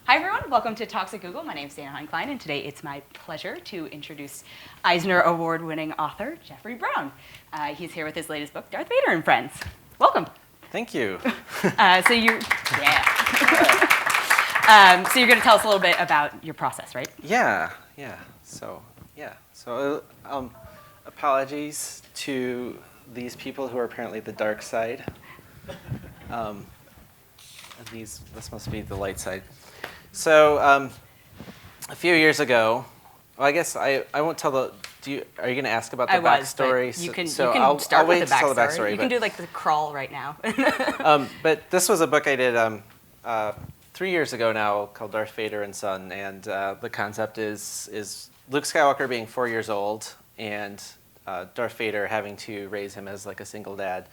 Hi everyone, welcome to Talks at Google. My name is Dana Han-Klein, and today it's my pleasure to introduce Eisner Award-winning author Jeffrey Brown. He's here with his latest book, Darth Vader and Friends. Welcome. Thank you. So you're going to tell us a little bit about your process, right? Yeah. So apologies to these people who are apparently the dark side. This must be the light side. So a few years ago, well, I guess I won't tell the. Are you going to ask about the backstory? You can I'll start wait with to tell the backstory. You can do like the crawl right now. But this was a book I did 3 years ago now called Darth Vader and Son, and the concept is Luke Skywalker being 4 years old and Darth Vader having to raise him as like a single dad.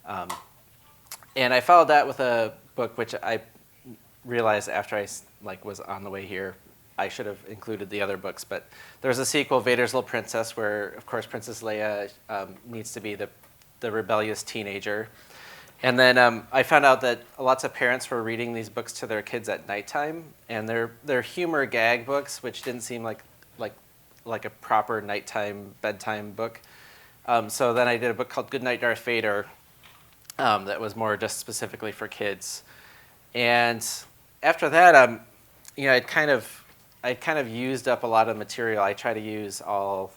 And I followed that with a book which I realized after I was on the way here, I should have included the other books. But there's a sequel, Vader's Little Princess, where of course Princess Leia needs to be the rebellious teenager. And then I found out that lots of parents were reading these books to their kids at nighttime, and they're humor gag books, which didn't seem like a proper nighttime bedtime book. So then I did a book called Goodnight Darth Vader that was more just specifically for kids. And after that, I'd kind of used up a lot of material. I try to use all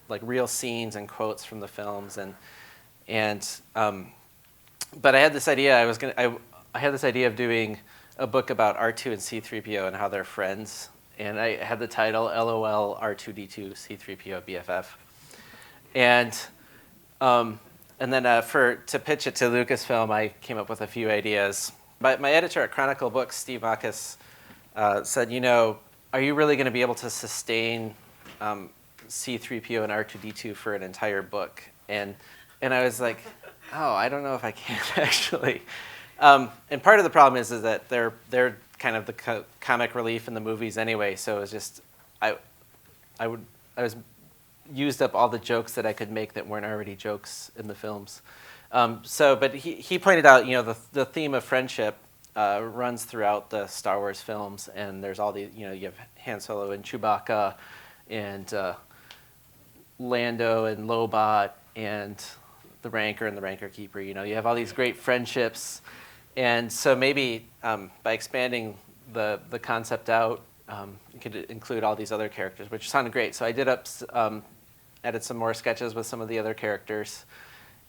like real scenes and quotes from the films, but I had this idea. I had this idea of doing a book about R2 and C3PO and how they're friends, and I had the title LOL R2D2 C3PO BFF, and then to pitch it to Lucasfilm, I came up with a few ideas. But my editor at Chronicle Books, Steve Marcus, said, are you really going to be able to sustain C3PO and R2D2 for an entire book? And I was like, oh, I don't know if I can actually. And part of the problem is that they're kind of the comic relief in the movies anyway. So it was just I was used up all the jokes that I could make that weren't already jokes in the films. But he pointed out, the theme of friendship runs throughout the Star Wars films, and there's all these, you have Han Solo and Chewbacca, and Lando and Lobot, and the Rancor and the Rancor Keeper. You have all these great friendships, and so maybe by expanding the concept out, you could include all these other characters, which sounded great. So I added some more sketches with some of the other characters.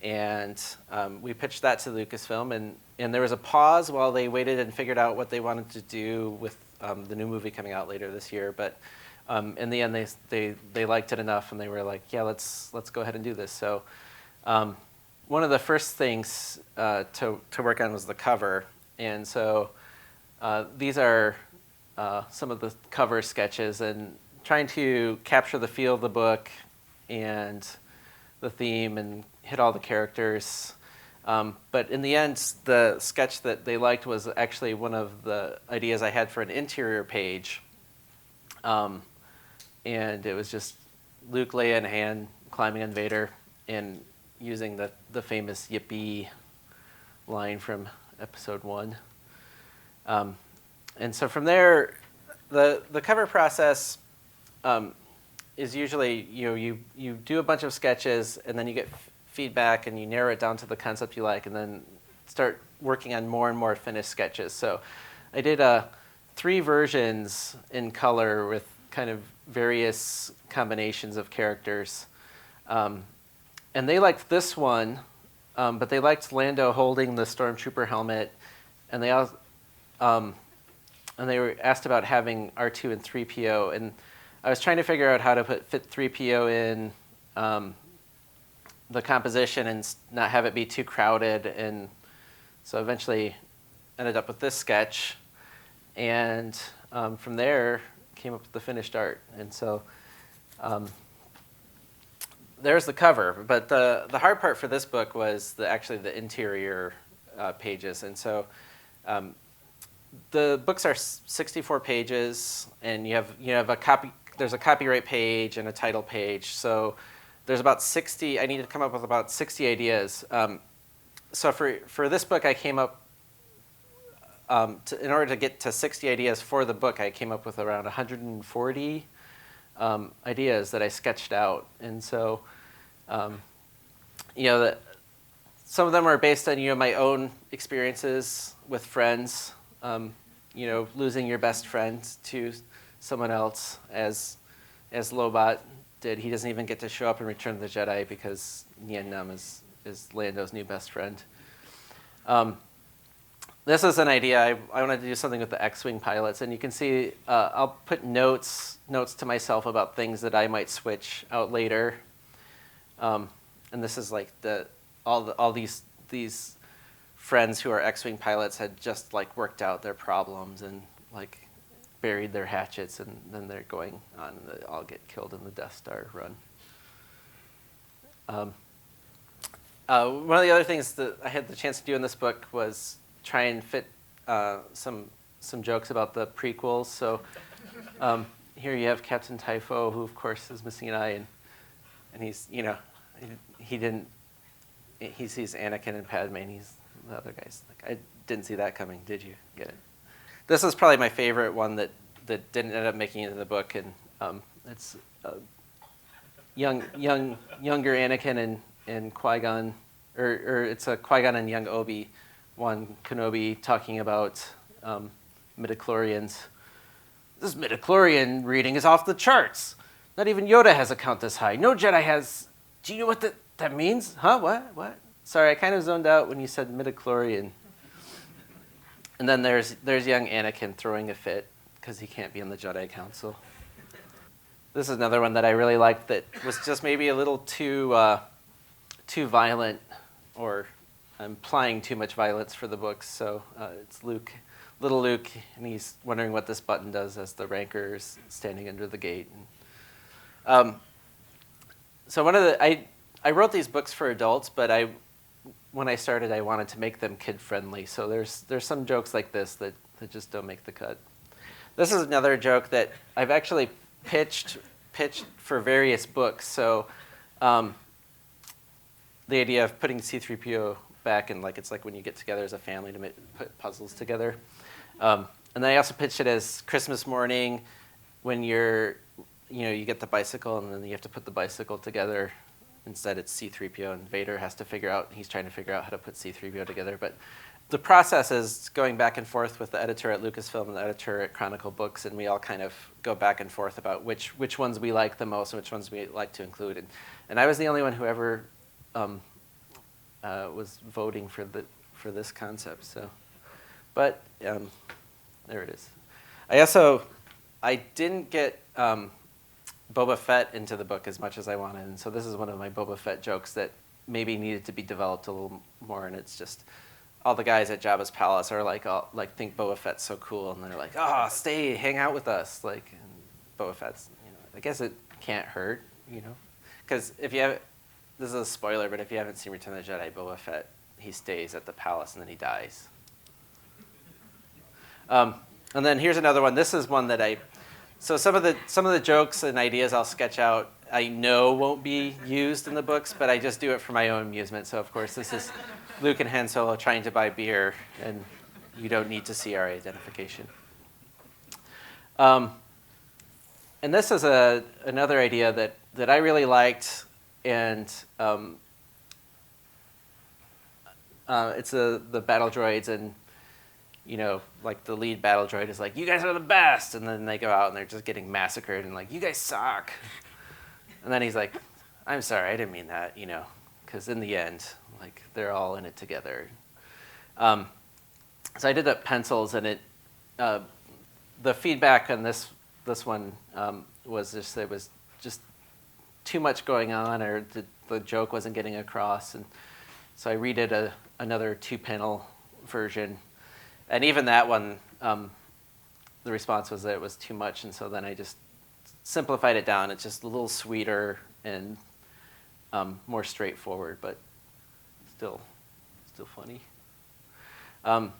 And we pitched that to Lucasfilm, and there was a pause while they waited and figured out what they wanted to do with the new movie coming out later this year. But in the end, they liked it enough, and they were like, yeah, let's go ahead and do this. So one of the first things to work on was the cover, and so these are some of the cover sketches, and trying to capture the feel of the book and the theme and hit all the characters. But in the end, the sketch that they liked was actually one of the ideas I had for an interior page. And it was just Luke, Leia, and Han climbing on Vader and using the famous yippee line from episode 1. And so from there, the cover process is usually, you do a bunch of sketches, and then you get feedback, and you narrow it down to the concept you like, and then start working on more and more finished sketches. So I did 3 versions in color with kind of various combinations of characters. And they liked this one, but they liked Lando holding the Stormtrooper helmet, and they were asked about having R2 and 3PO, and I was trying to figure out how to fit 3PO in the composition and not have it be too crowded, and so eventually ended up with this sketch, and from there came up with the finished art. And so there's the cover, but the hard part for this book was actually the interior pages. And so the books are 64 pages, and you have a copy. There's a copyright page and a title page. So there's about 60. I need to come up with about 60 ideas. So for this book, I came up in order to get to 60 ideas for the book, I came up with around 140 ideas that I sketched out. And so, some of them are based on, my own experiences with friends, losing your best friend to someone else, as Lobot did. He doesn't even get to show up in Return of the Jedi because Nien Nunb is Lando's new best friend. This is an idea. I wanted to do something with the X-Wing pilots, and you can see I'll put notes to myself about things that I might switch out later. And this is like all these friends who are X-Wing pilots had just like worked out their problems and like buried their hatchets, and then they're going on and they all get killed in the Death Star run. One of the other things that I had the chance to do in this book was try and fit some jokes about the prequels. So here you have Captain Typho, who of course is missing an eye, and he's he sees Anakin and Padme, and he's the other guy's like, I didn't see that coming. Did you? Get it? This is probably my favorite one that didn't end up making it in the book, and it's younger Anakin and Qui Gon, or it's a Qui Gon and young ObiWan Kenobi talking about midichlorians. This midichlorian reading is off the charts. Not even Yoda has a count this high. No Jedi has. Do you know what that means? Huh? What? Sorry, I kind of zoned out when you said midichlorian. And then there's young Anakin throwing a fit because he can't be in the Jedi Council. This is another one that I really liked that was just maybe a little too violent, or implying too much violence for the books. So it's little Luke, and he's wondering what this button does as the Rancor is standing under the gate. And, so I wrote these books for adults, but when I started, I wanted to make them kid-friendly. So there's some jokes like this that just don't make the cut. This is another joke that I've actually pitched for various books. So the idea of putting C-3PO back, and it's like when you get together as a family to put puzzles together. And then I also pitched it as Christmas morning when you get the bicycle, and then you have to put the bicycle together. Instead, it's C-3PO, and Vader has to he's trying to figure out how to put C-3PO together. But the process is going back and forth with the editor at Lucasfilm and the editor at Chronicle Books, and we all kind of go back and forth about which ones we like the most and which ones we like to include. And I was the only one who ever was voting for this concept. So, but there it is. I didn't get Boba Fett into the book as much as I wanted, and so this is one of my Boba Fett jokes that maybe needed to be developed a little more. And it's just all the guys at Jabba's palace are think Boba Fett's so cool, and they're like, "Oh, stay, hang out with us." And Boba Fett's, I guess it can't hurt, because if you have, this is a spoiler, but if you haven't seen Return of the Jedi, Boba Fett, he stays at the palace and then he dies. And then here's another one. This is one that so some of the jokes and ideas I'll sketch out I know won't be used in the books, but I just do it for my own amusement. So of course this is Luke and Han Solo trying to buy beer, and you don't need to see our identification. And this is another idea that I really liked, and it's the battle droids, and the lead battle droid is like, "You guys are the best," and then they go out and they're just getting massacred, and "You guys suck," and then he's like, "I'm sorry, I didn't mean that," because in the end, they're all in it together. So I did up pencils, and the feedback on this one was just there was just too much going on, or the joke wasn't getting across, and so I redid another 2-panel version. And even that one, the response was that it was too much, and so then I just simplified it down. It's just a little sweeter and more straightforward, but still funny. And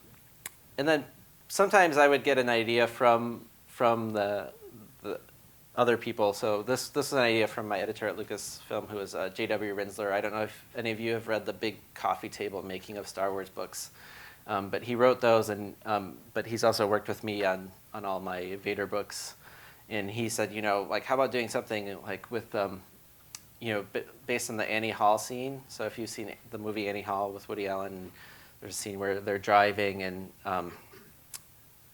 then sometimes I would get an idea from the other people. So this is an idea from my editor at Lucasfilm, who is J.W. Rinsler. I don't know if any of you have read the Big Coffee Table Making of Star Wars books. But he wrote those, and but he's also worked with me on all my Vader books. And he said, like, how about doing something like with, based on the Annie Hall scene. So if you've seen the movie Annie Hall with Woody Allen, there's a scene where they're driving and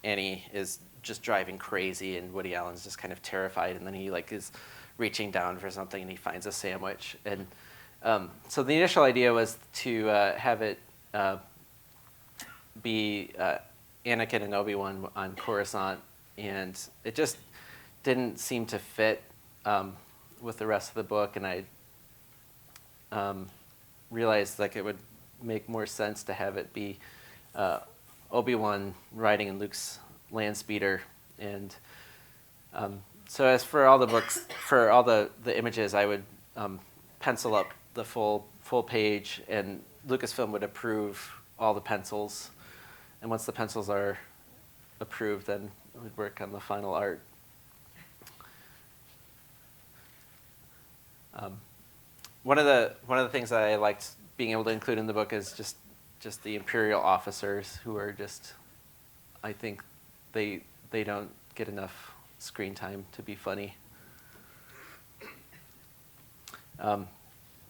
Annie is just driving crazy and Woody Allen's just kind of terrified, and then he like is reaching down for something and he finds a sandwich. And so the initial idea was to have it be Anakin and Obi-Wan on Coruscant, and it just didn't seem to fit with the rest of the book, and I realized like it would make more sense to have it be Obi-Wan riding in Luke's land speeder. And so as for all the books, for all the images, I would pencil up the full page, and Lucasfilm would approve all the pencils. And once the pencils are approved, then we'd work on the final art. One of the things that I liked being able to include in the book is just the Imperial officers, who are just, I think they don't get enough screen time to be funny. And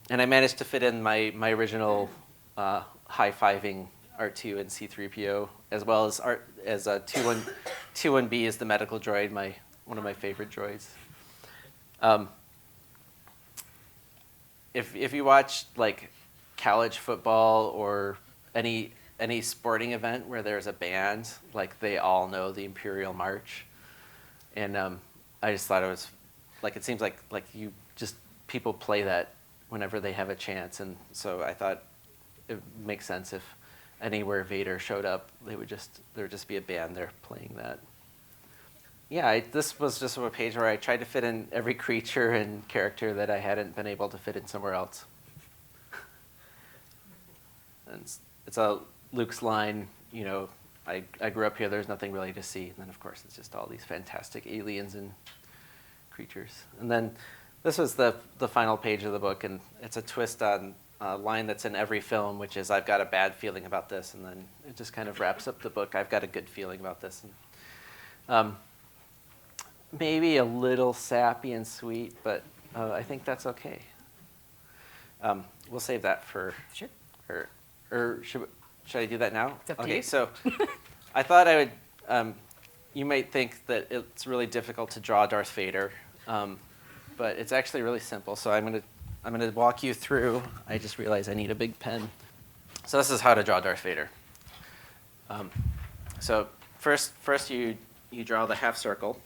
I managed to fit in my original high-fiving R2 and C-3PO, as well as 21B is the medical droid, one of my favorite droids. If you watch like college football or any sporting event where there's a band, like they all know the Imperial March, and I just thought it was like, it seems like people play that whenever they have a chance, and so I thought it makes sense if anywhere Vader showed up, there would just be a band there playing that. Yeah, this was just a page where I tried to fit in every creature and character that I hadn't been able to fit in somewhere else. And it's a Luke's line, I grew up here, there's nothing really to see. And then, of course, it's just all these fantastic aliens and creatures. And then this was the final page of the book, and it's a twist on a line that's in every film, which is, I've got a bad feeling about this. And then it just kind of wraps up the book. I've got a good feeling about this. And, maybe a little sappy and sweet, but I think that's okay. We'll save that for sure. Or should I do that now? It's up to okay, you. So I thought I would. You might think that it's really difficult to draw Darth Vader, but it's actually really simple. So I'm gonna walk you through. I just realized I need a big pen. So this is how to draw Darth Vader. So first you draw the half circle,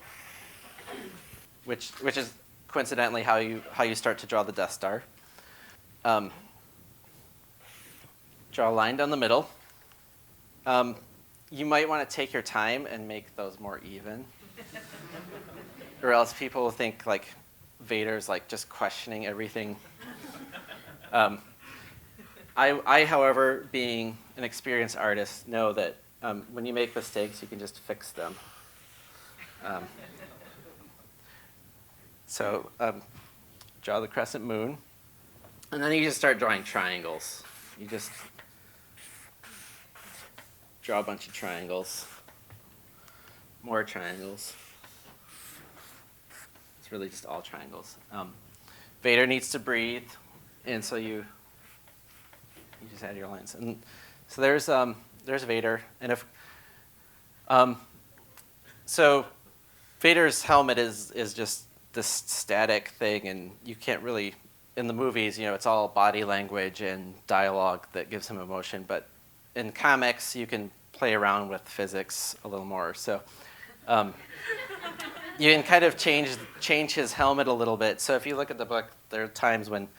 which is coincidentally how you start to draw the Death Star. Draw a line down the middle. You might want to take your time and make those more even, or else people will think like Vader's like just questioning everything. I, however, being an experienced artist, know that when you make mistakes, you can just fix them. So draw the crescent moon, and then you just start drawing triangles. You just draw a bunch of triangles, more triangles. It's really just all triangles. Vader needs to breathe, and so you just add your lines. And so there's Vader, and if so Vader's helmet is just this static thing, and you can't really, in the movies, it's all body language and dialogue that gives him emotion, but in comics, you can play around with physics a little more. So you can kind of change his helmet a little bit. So if you look at the book, there are times when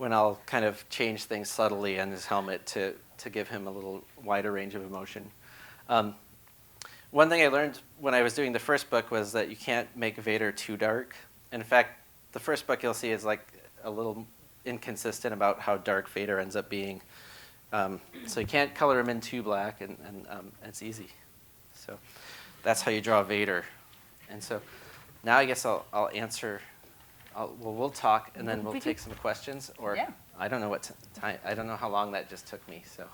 I'll kind of change things subtly on his helmet to give him a little wider range of emotion. One thing I learned when I was doing the first book was that you can't make Vader too dark. In fact, the first book you'll see is like a little inconsistent about how dark Vader ends up being. So you can't color him in too black, and it's easy. So that's how you draw Vader. And so now I guess I'll answer. We'll talk, and then we'll take some questions. Or yeah. I don't know what time. I don't know how long that just took me. So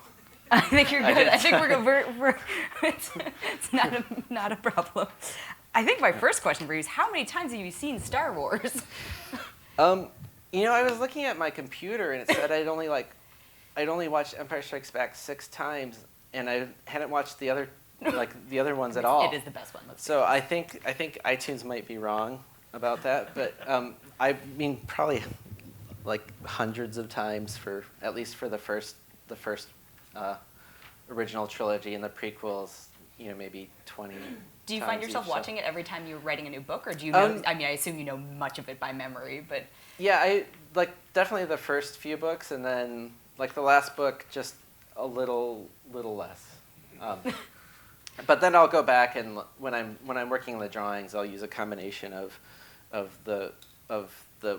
I think you're good. I think we're good. It's not a problem. I think my first question for you is, how many times have you seen Star Wars? I was looking at my computer and it said I'd only watched Empire Strikes Back 6 times, and I hadn't watched the other ones at all. It is the best one. So I think iTunes might be wrong about that, but I mean probably like hundreds of times at least for the first original trilogy, and the prequels, maybe 20. Do you find yourself watching it every time you're writing a new book, or do you know? I assume you know much of it by memory, but yeah, I definitely the first few books, and then the last book just a little less. But then I'll go back, and when I'm working on the drawings, I'll use a combination of the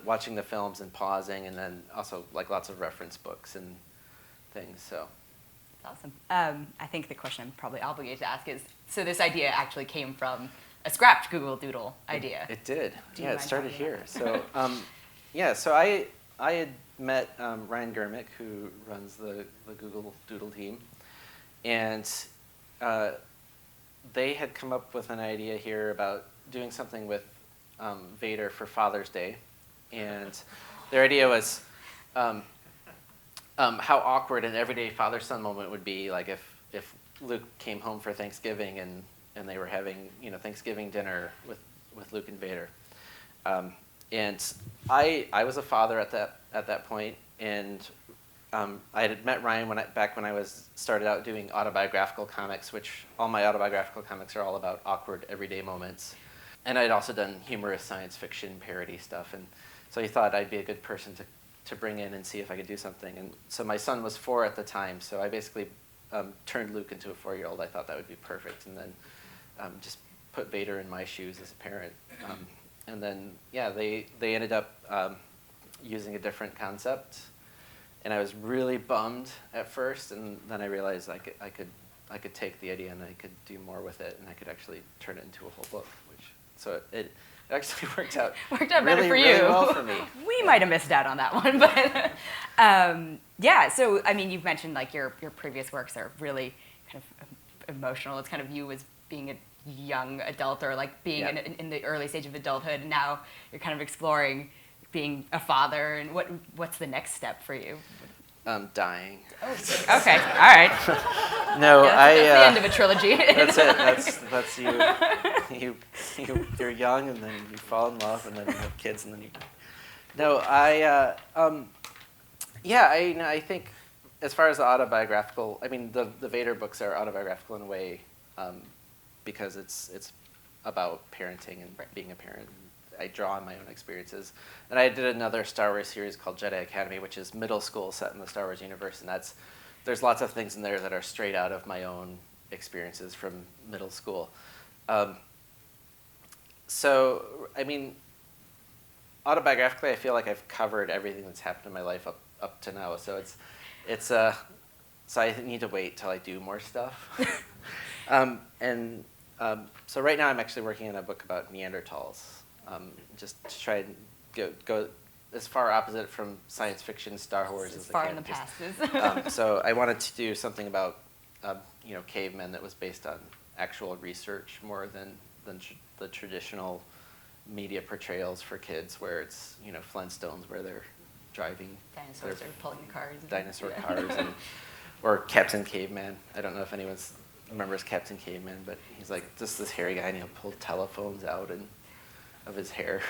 watching the films and pausing, and then also lots of reference books and things. So that's awesome. I think the question I'm probably obligated to ask is, so this idea actually came from a scrapped Google Doodle idea. It did. Yeah, it started here. So so I had met Ryan Germick, who runs the Google Doodle team, and they had come up with an idea here about doing something with Vader for Father's Day, and their idea was how awkward an everyday father-son moment would be, if Luke came home for Thanksgiving and they were having Thanksgiving dinner with Luke and Vader, and I was a father at that point, and I had met Ryan back when I started out doing autobiographical comics, which all my autobiographical comics are all about awkward everyday moments. And I'd also done humorous science fiction parody stuff, and so he thought I'd be a good person to bring in and see if I could do something. And so my son was 4 at the time, so I basically turned Luke into a 4-year-old. I thought that would be perfect, and then just put Vader in my shoes as a parent. And then they ended up using a different concept. And I was really bummed at first, and then I realized I could take the idea and I could do more with it, and I could actually turn it into a whole book. So it actually worked out. Worked out really, better for you. Really well for me. We might have missed out on that one, but So I mean, you've mentioned your previous works are really kind of emotional. It's kind of you as being a young adult, or being in the early stage of adulthood. And now you're kind of exploring being a father, and what's the next step for you? Dying. Oh, okay, all right. No, that's the end of a trilogy. That's it. That's you. You're young, and then you fall in love, and then you have kids, and then you. No, I think as far as the autobiographical, I mean the Vader books are autobiographical in a way, because it's about parenting and being a parent. I draw on my own experiences. And I did another Star Wars series called Jedi Academy, which is middle school set in the Star Wars universe, and there's lots of things in there that are straight out of my own experiences from middle school. So, I mean, autobiographically, I feel like I've covered everything that's happened in my life up to now. So so I need to wait till I do more stuff. So right now I'm actually working on a book about Neanderthals. Just to try and go as far opposite from science fiction Star Wars as far I can. In the past. So I wanted to do something about cavemen that was based on actual research more than the traditional media portrayals for kids, where it's Flintstones, where they're driving dinosaurs are pulling cars. Cars, or Captain Caveman. I don't know if anyone remembers Captain Caveman, but he's just this hairy guy, and he'll pull telephones out of his hair.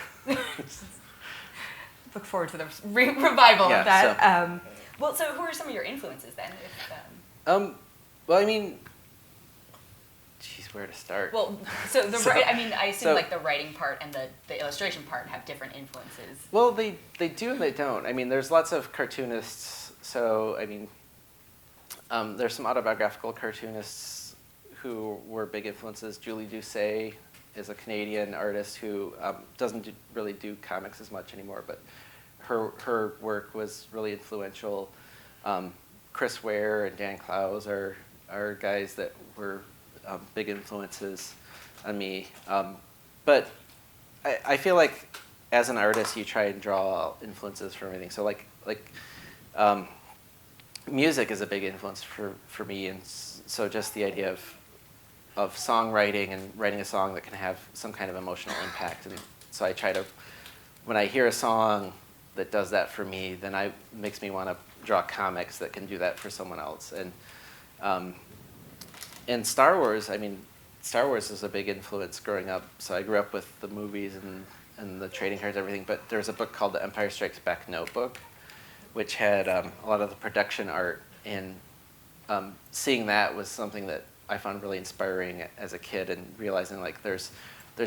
Look forward to the revival of that. So, so who are some of your influences then? Well, I mean, geez, where to start? Well, so I assume the writing part and the illustration part have different influences. Well, they do and they don't. I mean, there's lots of cartoonists. So, I mean, there's some autobiographical cartoonists who were big influences. Julie Doucet is a Canadian artist who doesn't really do comics as much anymore, but her work was really influential. Chris Ware and Dan Clowes are guys that were big influences on me. But I feel like as an artist, you try and draw influences from everything. So music is a big influence for me, and so just the idea of songwriting and writing a song that can have some kind of emotional impact. And so I try to, when I hear a song that does that for me, then it makes me want to draw comics that can do that for someone else. And Star Wars, I mean, Star Wars is a big influence growing up. So I grew up with the movies and the trading cards, everything. But there's a book called The Empire Strikes Back Notebook, which had a lot of the production art. And seeing that was something that I found really inspiring as a kid, and realizing like there's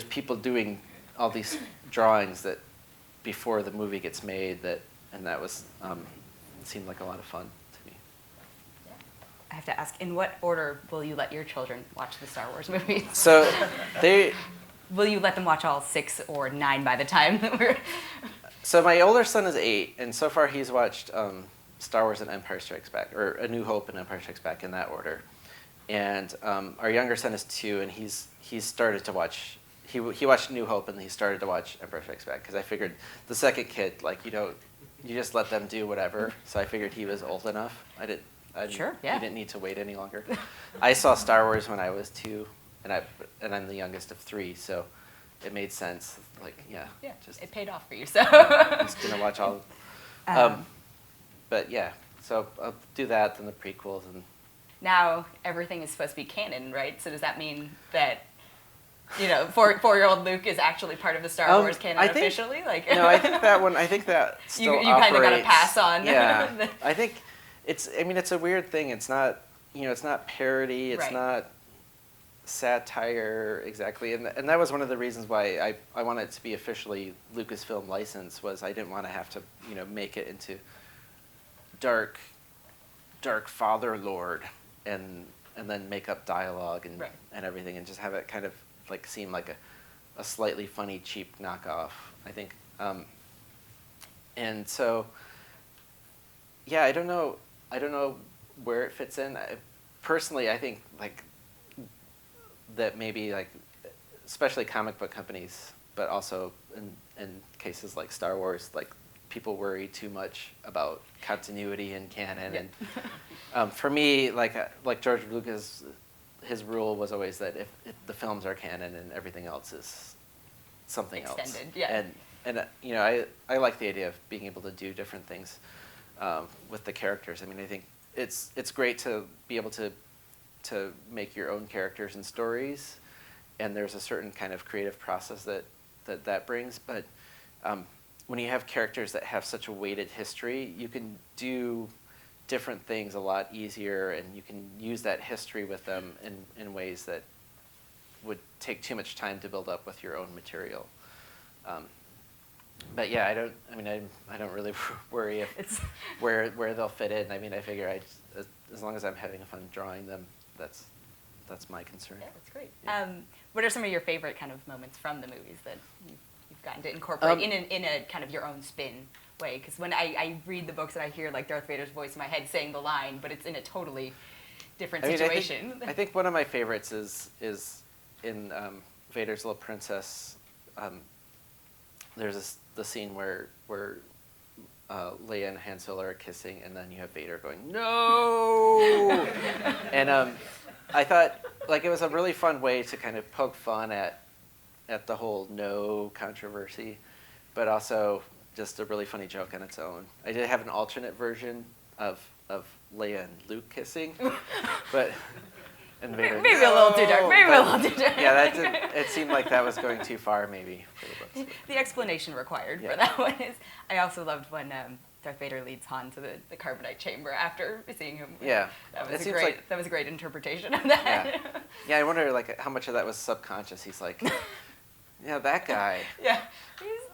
people doing all these drawings that before the movie gets made, and that was seemed like a lot of fun to me. I have to ask, in what order will you let your children watch the Star Wars movies? So Will you let them watch all 6 or 9 by the time that we're... So my older son is 8, and so far he's watched Star Wars and Empire Strikes Back, or A New Hope and Empire Strikes Back in that order. And our younger son is 2, and he's started to watch. He watched New Hope, and he started to watch Empire Strikes Back, because I figured the second kid, like, you just let them do whatever. So I figured he was old enough. Sure, yeah. He didn't need to wait any longer. I saw Star Wars when I was 2, and I'm the youngest of 3, so it made sense. Like, yeah. Just it paid off for you. So I'm just gonna watch all. But yeah, so I'll do that, then the prequels, and. Now everything is supposed to be canon, right? So does that mean that, 4-year-old Luke is actually part of the Star Wars canon officially? Like, no, I think that one. I think that still you kind of got to pass on. Yeah, I think it's. I mean, it's a weird thing. It's not. It's not parody. It's not satire exactly. And that was one of the reasons why I wanted it to be officially Lucasfilm licensed. Was I didn't want to have to make it into dark Father Lord. And then make up dialogue and everything, and just have it kind of like seem like a slightly funny, cheap knockoff, I think. And so, yeah, I don't know where it fits in. Personally, I think like that maybe like, especially comic book companies, but also in cases like Star Wars, like people worry too much about continuity and canon. And for me, like George Lucas, his rule was always that if the films are canon and everything else is something extended, else. Yeah. And I like the idea of being able to do different things with the characters. I mean, I think it's great to be able to make your own characters and stories, and there's a certain kind of creative process that brings. But when you have characters that have such a weighted history, you can do different things a lot easier, and you can use that history with them in ways that would take too much time to build up with your own material. But yeah, I don't really worry if where they'll fit in. I mean, I figure as long as I'm having fun drawing them, that's my concern. Yeah, that's great. Yeah. What are some of your favorite kind of moments from the movies that you've gotten to incorporate in a kind of your own spin way? Because when I read the books and I hear like Darth Vader's voice in my head saying the line, but it's in a totally different situation. I think one of my favorites is in Vader's Little Princess. There's the scene where Leia and Han Solo are kissing, and then you have Vader going, "No!" And I thought like it was a really fun way to kind of poke fun at the whole no controversy, but also just a really funny joke on its own. I did have an alternate version of Leia and Luke kissing, but and Vader, maybe a little too dark. Maybe a little too dark. Yeah, it seemed like that was going too far, maybe for the books. The explanation required for that one is. I also loved when Darth Vader leads Han to the carbonite chamber after seeing him. Yeah, that was a great interpretation of that. Yeah, I wonder like how much of that was subconscious. He's like, yeah, that guy. Yeah.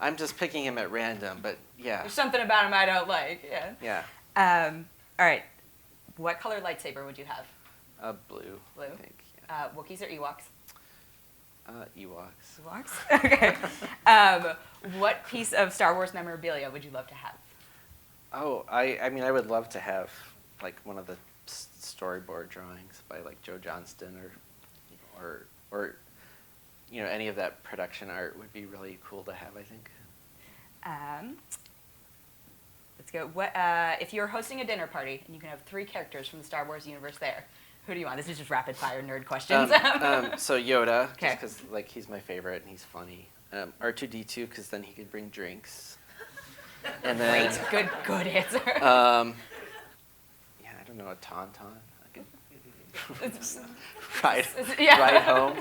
I'm just picking him at random, but yeah. There's something about him I don't like. Yeah. Yeah. All right. What color lightsaber would you have? Blue. Blue. I think. Yeah. Wookiees or Ewoks? Ewoks. Ewoks. Okay. What piece of Star Wars memorabilia would you love to have? Oh, I mean, I would love to have like one of the storyboard drawings by like Joe Johnston or any of that production art would be really cool to have, I think. That's go. What if you're hosting a dinner party and you can have 3 characters from the Star Wars universe there? Who do you want? This is just rapid fire nerd questions. So Yoda, Okay. just because like he's my favorite and he's funny. R2D2, because then he could bring drinks. And then Great, good answer. yeah, I don't know, a tauntaun. I could ride home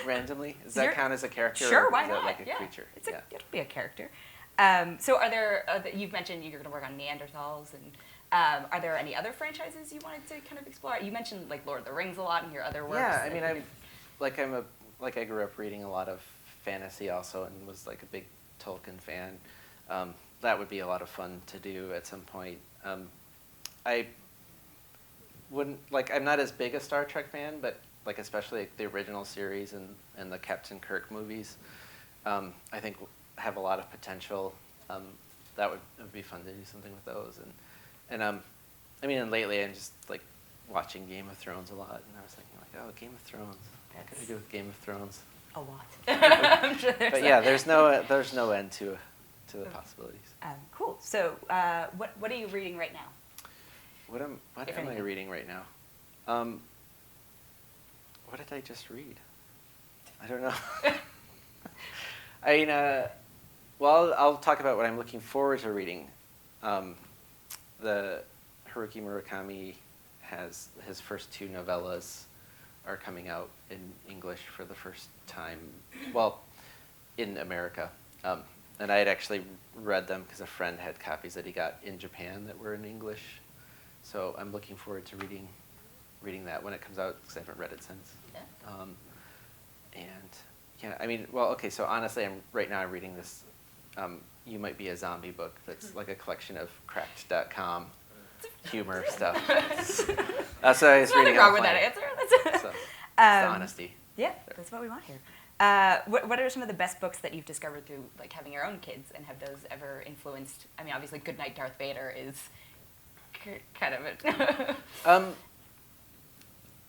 randomly. Does that count as a character? Sure, or why is not? that like a yeah. creature? It'll be a character. So are there, you've mentioned you're going to work on Neanderthals, and are there any other franchises you wanted to kind of explore? You mentioned like Lord of the Rings a lot in your other works. Yeah, I mean, I grew up reading a lot of fantasy also, and was like a big Tolkien fan. That would be a lot of fun to do at some point. I wouldn't I'm not as big a Star Trek fan, but like especially like the original series and the Captain Kirk movies, I think have a lot of potential. That would be fun to do something with those. And I mean, and lately I'm just like watching Game of Thrones a lot, and I was thinking like, oh, Game of Thrones. What can I do with Game of Thrones? A lot. I'm sure there's But yeah, there's no end to the possibilities. Cool. So what are you reading right now? What am I reading right now? What did I just read? I don't know. I mean, well, I'll talk about what I'm looking forward to reading. The Haruki Murakami has his first 2 novellas are coming out in English for the first time, well, in America. And I had actually read them because a friend had copies that he got in Japan that were in English. So I'm looking forward to reading that when it comes out, because I haven't read it since. Yeah. And yeah, I mean, well, okay, so honestly, right now I'm reading this You Might Be a Zombie book that's like a collection of cracked.com humor stuff. That's what I was reading. Nothing wrong with that answer. So, it's honesty. Yeah, that's what we want here. What are some of the best books that you've discovered through like having your own kids, and have those ever influenced? I mean, obviously, Goodnight Darth Vader is kind of it.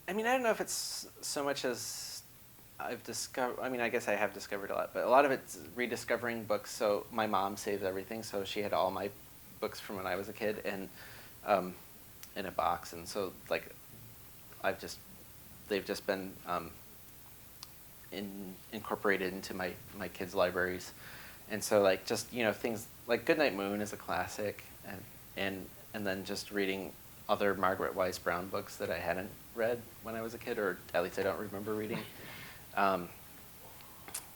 I mean, I don't know if it's so much as I've discovered. I mean, I guess I have discovered a lot, but a lot of it's rediscovering books. So my mom saves everything, so she had all my books from when I was a kid, and in a box, and so like they've just been incorporated into my kids' libraries, and so like just things like Goodnight Moon is a classic, and then just reading other Margaret Wise Brown books that I hadn't read when I was a kid, or at least I don't remember reading.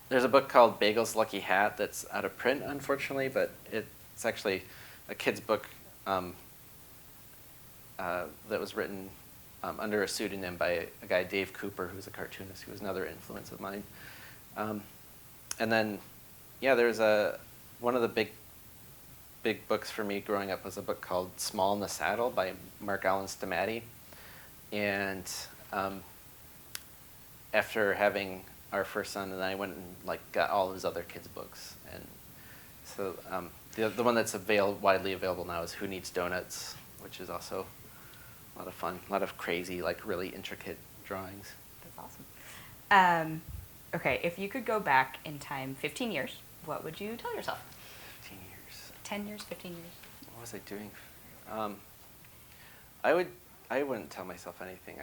There's a book called Bagel's Lucky Hat that's out of print, unfortunately, but it's actually a kid's book that was written under a pseudonym by a guy, Dave Cooper, who's a cartoonist, who was another influence of mine. And then, yeah, there's one of the big books for me growing up was a book called Small in the Saddle by Mark Allen Stamati. And after having our first son, and I went and like got all of his other kids' books. And so the one that's widely available now is Who Needs Donuts, which is also a lot of fun, a lot of crazy, like really intricate drawings. That's awesome. Okay, if you could go back in time 15 years, what would you tell yourself? 15 years. 10 years, 15 years. What was I doing? I wouldn't tell myself anything.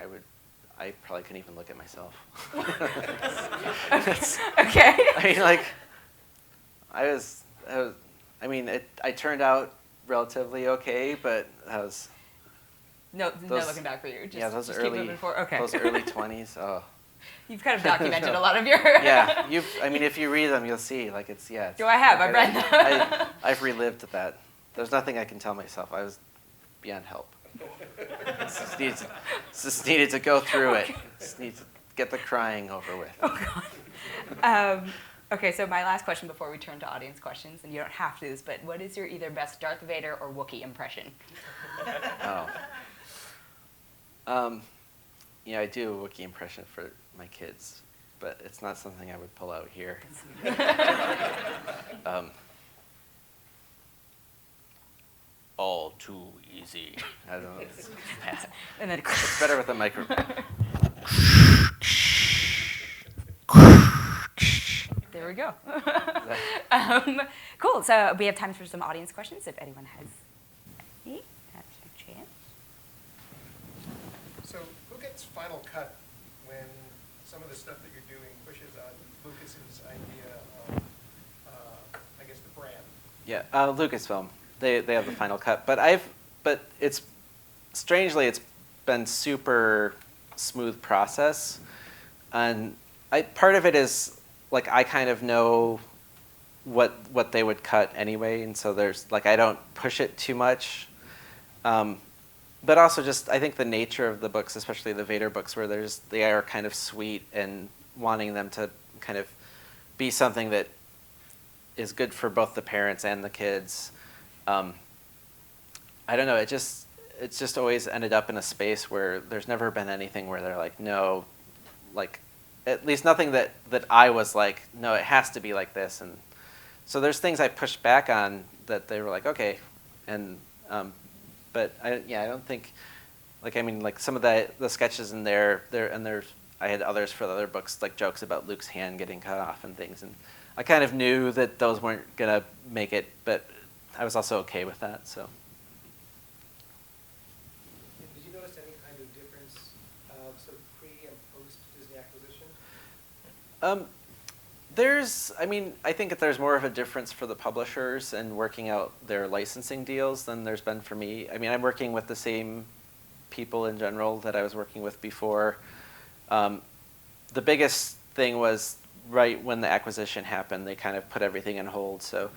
I probably couldn't even look at myself. Okay. I mean, like, I turned out relatively okay, but that was. No looking back for you. Those keep early. moving forward. Okay. Those early 20s. Oh. You've kind of documented a lot of your. Yeah, if you read them, you'll see. Like it's. Do I have? I've read them. I've relived that. There's nothing I can tell myself. I was beyond help. Just needed to go through it. Just need to get the crying over with. Oh God. Okay, so my last question before we turn to audience questions, and you don't have to do this, but what is your either best Darth Vader or Wookiee impression? Yeah, I do a Wookiee impression for my kids, but it's not something I would pull out here. All too easy. I don't know. And then It's better with a microphone. There we go. Cool. So we have time for some audience questions if anyone has Hey, that's your chance. So who gets final cut when some of the stuff that you're doing pushes on Lucas's idea of, I guess, the brand? Yeah, Lucasfilm. They have the final cut, but it's strangely it's been super smooth process, and part of it is like I kind of know what they would cut anyway, and so there's like I don't push it too much. But also just I think the nature of the books, especially the Vader books, where they are kind of sweet and wanting them to kind of be something that is good for both the parents and the kids. I don't know. It's just always ended up in a space where there's never been anything where they're like, no, like at least nothing that I was like, no, it has to be like this. And so there's things I pushed back on that they were like, okay, and but I don't think, like I mean, like some of the sketches in there and there's I had others for the other books, like jokes about Luke's hand getting cut off and things, and I kind of knew that those weren't gonna make it, but I was also okay with that. So. Did you notice any kind of difference, sort of pre and post Disney acquisition? I think that there's more of a difference for the publishers and working out their licensing deals than there's been for me. I mean, I'm working with the same people in general that I was working with before. The biggest thing was right when the acquisition happened, they kind of put everything on hold. So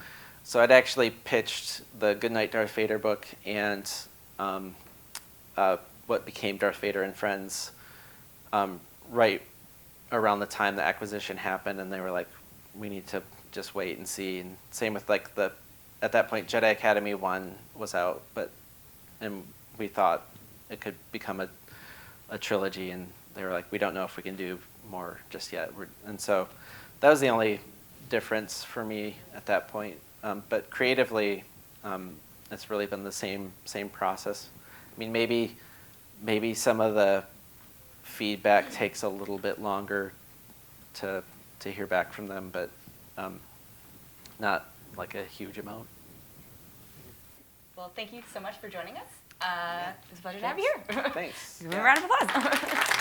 I'd actually pitched the Goodnight Darth Vader book and what became Darth Vader and Friends right around the time the acquisition happened, and they were like, we need to just wait and see. And same with like at that point Jedi Academy 1 was out, and we thought it could become a trilogy, and they were like, we don't know if we can do more just yet. And so that was the only difference for me at that point. But creatively, it's really been the same process. I mean, maybe some of the feedback takes a little bit longer to hear back from them, but not like a huge amount. Well, thank you so much for joining us. It was a pleasure to have you here. Thanks. Give me a round of applause.